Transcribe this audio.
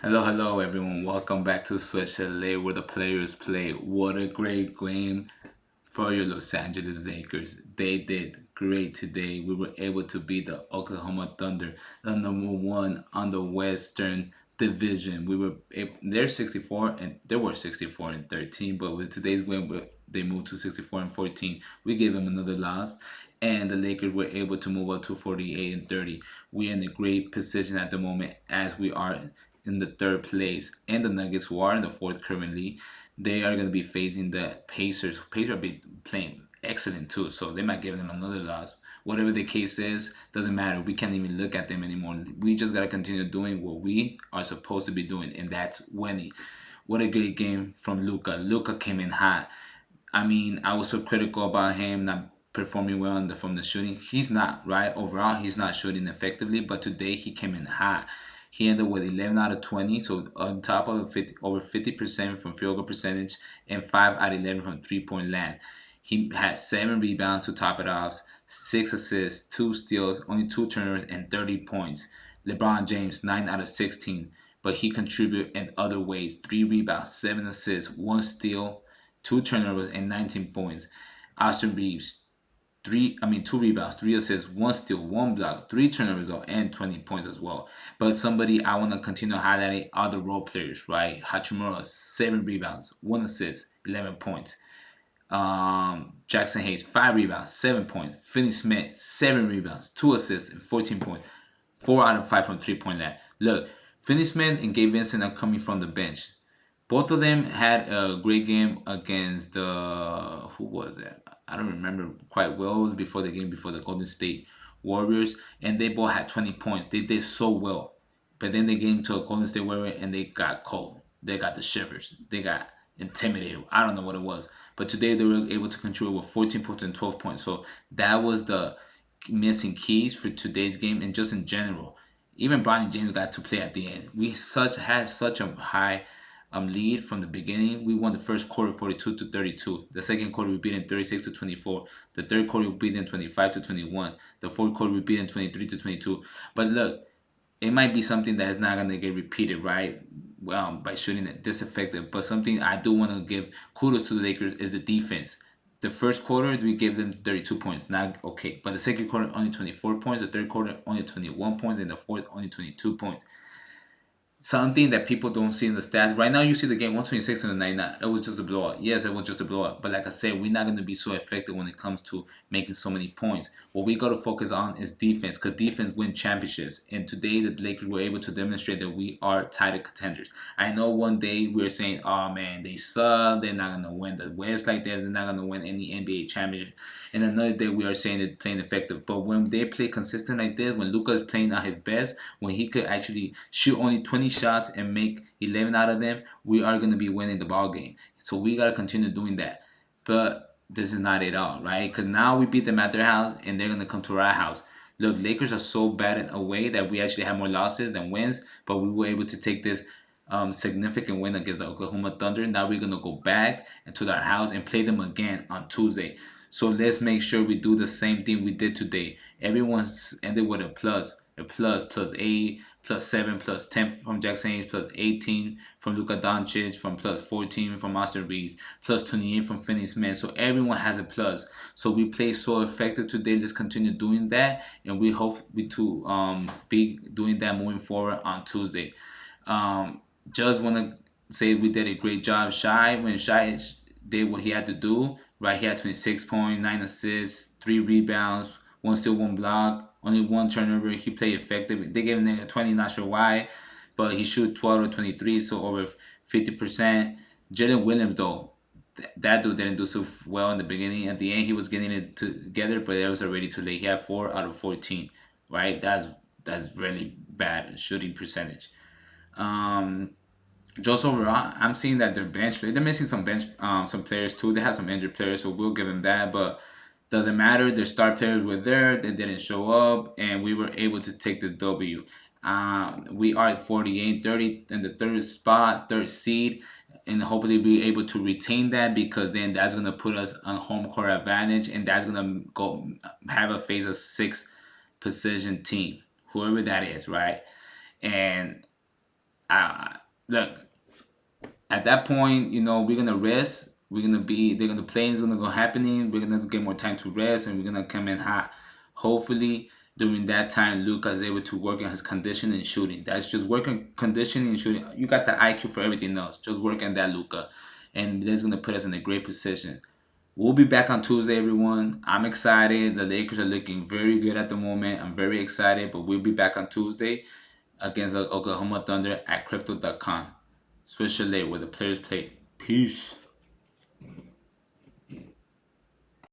Hello, everyone. Welcome back to Swish LA, where the players play. What a great game for your Los Angeles Lakers. They did great today. We were able to beat the Oklahoma Thunder, the number one on the Western Division. They're 64 and they were 64 and 13, but with today's win, they moved to 64 and 14. We gave them another loss, and the Lakers were able to move up to 48 and 30. We're in a great position at the moment as we are in the third place, and the Nuggets, who are in the fourth currently, they are going to be facing the Pacers. Pacers are playing excellent too, so they might give them another loss. Whatever the case is, doesn't matter. We can't even look at them anymore. We just gotta continue doing what we are supposed to be doing, and that's winning. What a great game from Luka. Luka came in hot. I mean, I was so critical about him not performing well from the shooting. He's not, right? Overall, he's not shooting effectively, but today he came in hot. He ended with 11 out of 20, so on top of over 50% from field goal percentage and 5 out of 11 from three-point land. He had 7 rebounds to top it off, 6 assists, 2 steals, only 2 turnovers, and 30 points. LeBron James, 9 out of 16, but he contributed in other ways: 3 rebounds, 7 assists, 1 steal, 2 turnovers, and 19 points. Austin Reeves, 2 rebounds, 3 assists, 1 steal, 1 block, 3 turnovers, and 20 points as well. But somebody I want to continue highlighting are the role players, right? Hachimura, 7 rebounds, 1 assist, 11 points. Jackson Hayes, 5 rebounds, 7 points. Finney Smith, 7 rebounds, 2 assists, and 14 points. 4 out of 5 from 3-point line. Look, Finney Smith and Gabe Vincent are coming from the bench. Both of them had a great game against the who was it? I don't remember quite well. It was before the game before the Golden State Warriors, and they both had 20 points. They did so well, but then they came to a Golden State Warrior and they got cold. They got the shivers. They got intimidated. I don't know what it was, but today they were able to control with 14 points and 12 points. So that was the missing keys for today's game and just in general. Even Bronny James got to play at the end. We such had such a high lead from the beginning. We won the first quarter 42-32. The second quarter we beat them 36-24. The third quarter we beat them 25-21. The fourth quarter we beat them 23-22. But look, it might be something that is not gonna get repeated, right? Well, by shooting it this effective. But something I do want to give kudos to the Lakers is the defense. The first quarter we gave them 32 points, not okay. But the second quarter only 24 points. The third quarter only 21 points, and the fourth only 22 points. Something that people don't see in the stats. Right now, you see the game 126 and 99. It was just a blowout. Yes, it was just a blowout. But like I said, we're not going to be so effective when it comes to making so many points. What we got to focus on is defense, because defense wins championships. And today, the Lakers were able to demonstrate that we are title contenders. I know one day we were saying, oh man, they suck. They're not going to win the West like this. They're not going to win any NBA championship. And another day we are saying they're playing effective. But when they play consistent like this, when Luka is playing at his best, when he could actually shoot only 20 shots and make 11 out of them, we are going to be winning the ball game. So we got to continue doing that. But this is not it all, right? Because now we beat them at their house and they're going to come to our house. Look, Lakers are so bad in a way that we actually have more losses than wins, but we were able to take this significant win against the Oklahoma Thunder. Now we're going to go back into their house and play them again on Tuesday. So let's make sure we do the same thing we did today. Everyone's ended with plus 8, plus 7, plus 10 from Jackson Hayes, plus 18 from Luka Doncic, from plus 14 from Austin Reeves, plus 28 from Finney Smith. So everyone has a plus. So we play so effective today. Let's continue doing that, and we hope we to be doing that moving forward on Tuesday. Just want to say we did a great job. Shy did what he had to do, right? He had 26 points, 9 assists, 3 rebounds, 1 steal, 1 block, only 1 turnover. He played effective. They gave him a 20, not sure why, but he shoot 12 or 23, so over 50%. Jalen Williams, though, that dude didn't do so well in the beginning. At the end, he was getting it together, but it was already too late. He had 4 out of 14, right? That's really bad shooting percentage. Um, just overall, I'm seeing that their bench they're missing some players too. They have some injured players, so we'll give them that. But doesn't matter. Their star players were there. They didn't show up, and we were able to take this W. We are at 48-30 in the third spot, third seed, and hopefully be able to retain that, because then that's gonna put us on home court advantage, and that's gonna go have a face a six position team, whoever that is, right? And Look, at that point, we're gonna rest. They're gonna play. It's gonna go happening. We're gonna get more time to rest, and we're gonna come in hot. Hopefully, during that time, Luka is able to work on his conditioning and shooting. That's just working conditioning and shooting. You got the IQ for everything else. Just work on that, Luka, and that's gonna put us in a great position. We'll be back on Tuesday, everyone. I'm excited. The Lakers are looking very good at the moment. I'm very excited, but we'll be back on Tuesday against the Oklahoma Thunder at crypto.com. Swish late where the players play. Peace.